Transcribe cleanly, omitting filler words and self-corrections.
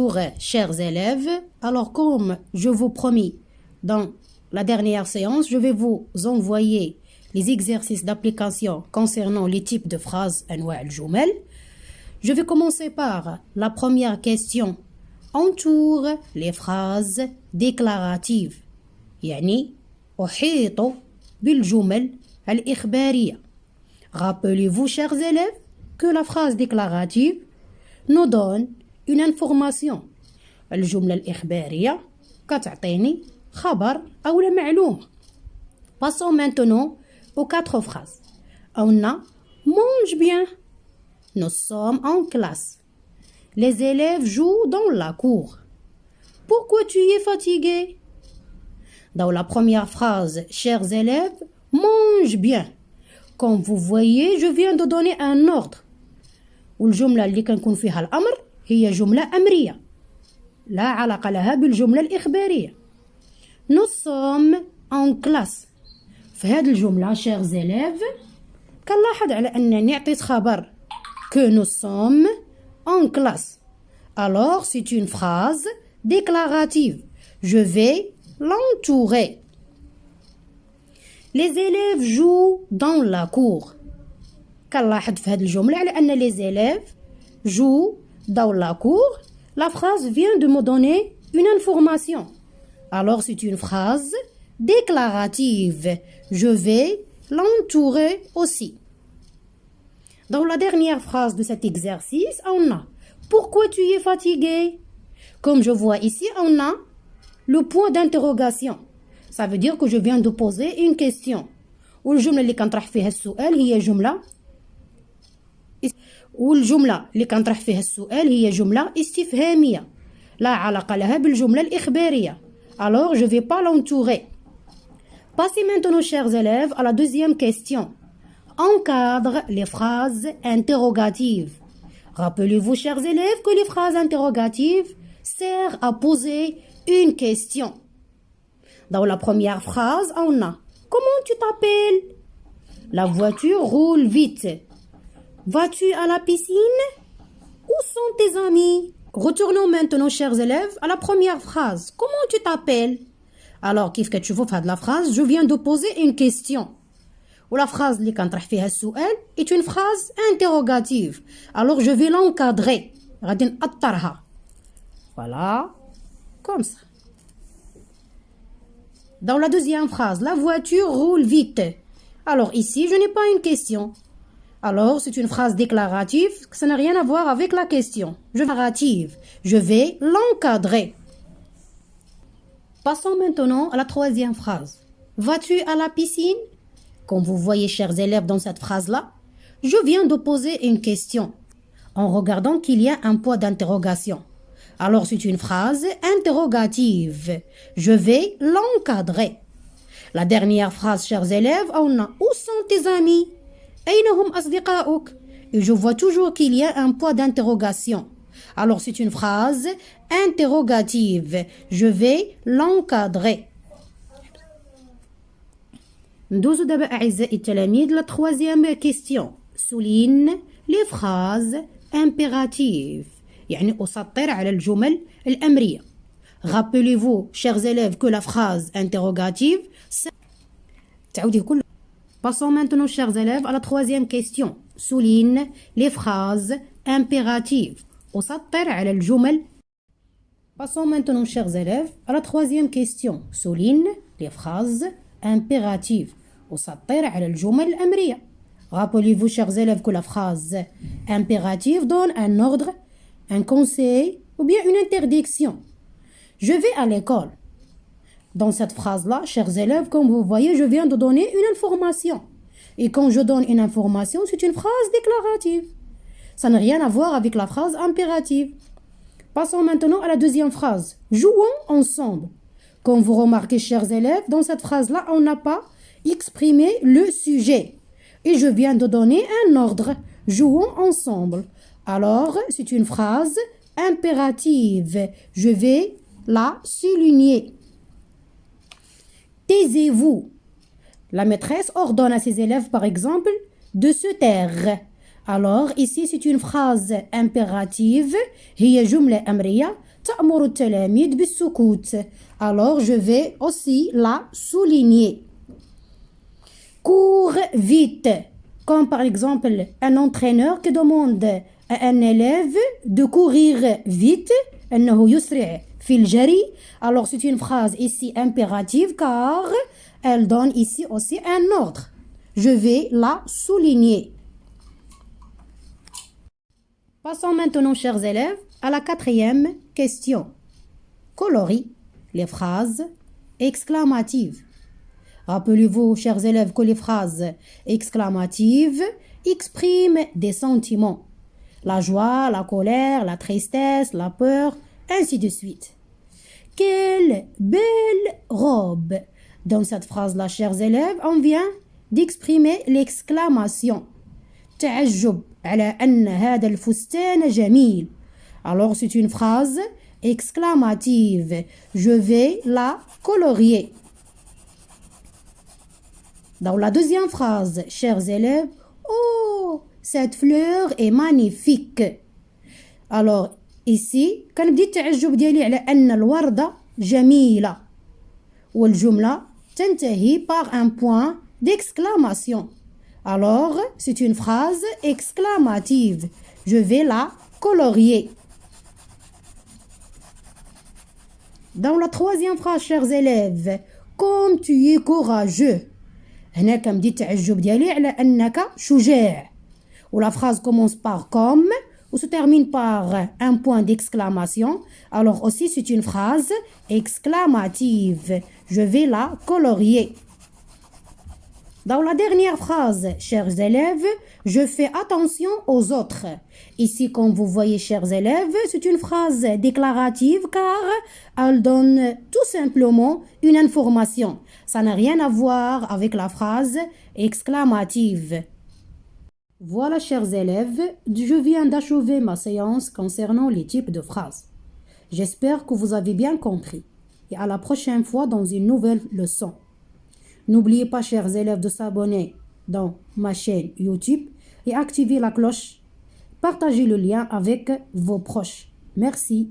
Bonjour, chers élèves. Alors, comme je vous promis dans la dernière séance, je vais vous envoyer les exercices d'application concernant les types de phrases أنواع الجمل. Je vais commencer par la première question. Entoure les phrases déclaratives. يعني أحيط بالجمل الإخبارية. Rappelez-vous, chers élèves, que la phrase déclarative nous donne une information. الجملة الإخبارية كتعطيني خبر أو معلومة. Passons maintenant aux 4 phrases. On a mange bien. Nous sommes en classe. Les élèves jouent dans la cour. Pourquoi tu es fatigué? Dans la première phrase, chers élèves, mange bien. Comme vous voyez, je viens de donner un ordre. والجملة اللي كنكون فيها الأمر هي جملة أمرية لا علاقة لها بالجملة الإخبارية. Nous sommes en classe. في هذه الجملة chers élèves كنلاحظ على أنني عطيت خبر que nous sommes en classe. Alors c'est une phrase déclarative. Je vais l'entourer. Les élèves jouent dans la cour. كنلاحظ في هذه الجملة على أن les élèves jouent dans la cour. La phrase vient de me donner une information. Alors c'est une phrase déclarative. Je vais l'entourer aussi. Dans la dernière phrase de cet exercice, on a pourquoi tu es fatigué? Comme je vois ici, on a le point d'interrogation. Ça veut dire que je viens de poser une question. والجملة اللي كنطرح فيها السؤال هي جملة استفهامية لا علاقة لها بالجملة الإخبارية. Alors je vais pas l'entourer. Passez maintenant, chers élèves, à la deuxième question. Encadre les phrases interrogatives. Rappelez-vous, chers élèves, que les phrases interrogatives servent à poser une question. Dans la première phrase, on a comment tu t'appelles? La voiture roule vite. Vas-tu à la piscine? Où sont tes amis? Retournons maintenant, chers élèves, à la première phrase. Comment tu t'appelles? Alors, كيف كتشوفوا في هذه la phrase, je viens de poser une question. ولا phrase اللي كنطرح فيها السؤال est une phrase interrogative. Alors, je vais l'encadrer. غادي نأطرها. Voilà, comme ça. Dans la deuxième phrase, la voiture roule vite. Alors ici, je n'ai pas une question. Alors, c'est une phrase déclarative, ça n'a rien à voir avec la question. Je vais l'encadrer. Passons maintenant à la troisième phrase. Vas-tu à la piscine? Comme vous voyez, chers élèves, dans cette phrase-là, je viens de poser une question en regardant qu'il y a un point d'interrogation. Alors, c'est une phrase interrogative. Je vais l'encadrer. La dernière phrase, chers élèves, on a où sont tes amis? أين هم أصدقاؤك? Et je vois toujours qu'il y a un point d'interrogation. Alors, c'est une phrase interrogative. Je vais l'encadrer. ندوز دابا أعزائي التلاميذ la troisième question. Souligne les phrases impératives. يعني أسطر على الجمل الأمرية. Rappelez-vous, chers élèves, que la phrase interrogative تعودي كل. Passons maintenant, chers élèves, à la troisième question. Souligne les phrases impératives. أسطر على الجمل. Passons maintenant, chers élèves, à la troisième question. Souligne les phrases impératives. أسطر على الجمل الأمرية. Rappelez-vous, chers élèves, que la phrase impérative donne un ordre, un conseil ou bien une interdiction. Je vais à l'école. Dans cette phrase-là, chers élèves, comme vous voyez, je viens de donner une information. Et quand je donne une information, c'est une phrase déclarative. Ça n'a rien à voir avec la phrase impérative. Passons maintenant à la deuxième phrase. Jouons ensemble. Comme vous remarquez, chers élèves, dans cette phrase-là, on n'a pas exprimé le sujet. Et je viens de donner un ordre. Jouons ensemble. Alors, c'est une phrase impérative. Je vais la souligner. Taisez-vous. La maîtresse ordonne à ses élèves, par exemple, de se taire. Alors, ici, c'est une phrase impérative. هي جملة أمرية تأمر التلاميذ بالسكوت. Alors je vais aussi la souligner. Cours vite. Comme par exemple un entraîneur qui demande à un élève de courir vite. أنه يسرع في الجري. Alors c'est une phrase ici impérative car elle donne ici aussi un ordre. Je vais la souligner. Passons maintenant, chers élèves, à la 4e question. Colorie les phrases exclamatives. Rappelez-vous, chers élèves, que les phrases exclamatives expriment des sentiments. La joie, la colère, la tristesse, la peur, ainsi de suite. Quelle belle robe! Dans cette phrase-là, chers élèves, on vient d'exprimer l'exclamation. تعجب على أن هذا الفستان جميل. Alors c'est une phrase exclamative. Je vais la colorier. Dans la deuxième phrase, chers élèves, oh, cette fleur est magnifique. Alors ici كنبدي التعجب ديالي على أن الوردة جميلة. والجملة تنتهي par un point d'exclamation. Alors, c'est une phrase exclamative. Je vais la colorier. Dans la troisième phrase, chers élèves, comme tu es courageux. هنا كنبدي التعجب ديالي على أنك شجاع. Ou la phrase commence par comme ou se termine par un point d'exclamation. Alors aussi, c'est une phrase exclamative. Je vais la colorier. Dans la dernière phrase, chers élèves, je fais attention aux autres. Ici, comme vous voyez, chers élèves, c'est une phrase déclarative car elle donne tout simplement une information. Ça n'a rien à voir avec la phrase exclamative. Voilà, chers élèves, je viens d'achever ma séance concernant les types de phrases. J'espère que vous avez bien compris. Et à la prochaine fois dans une nouvelle leçon. N'oubliez pas, chers élèves, de s'abonner dans ma chaîne YouTube et activer la cloche. Partagez le lien avec vos proches. Merci.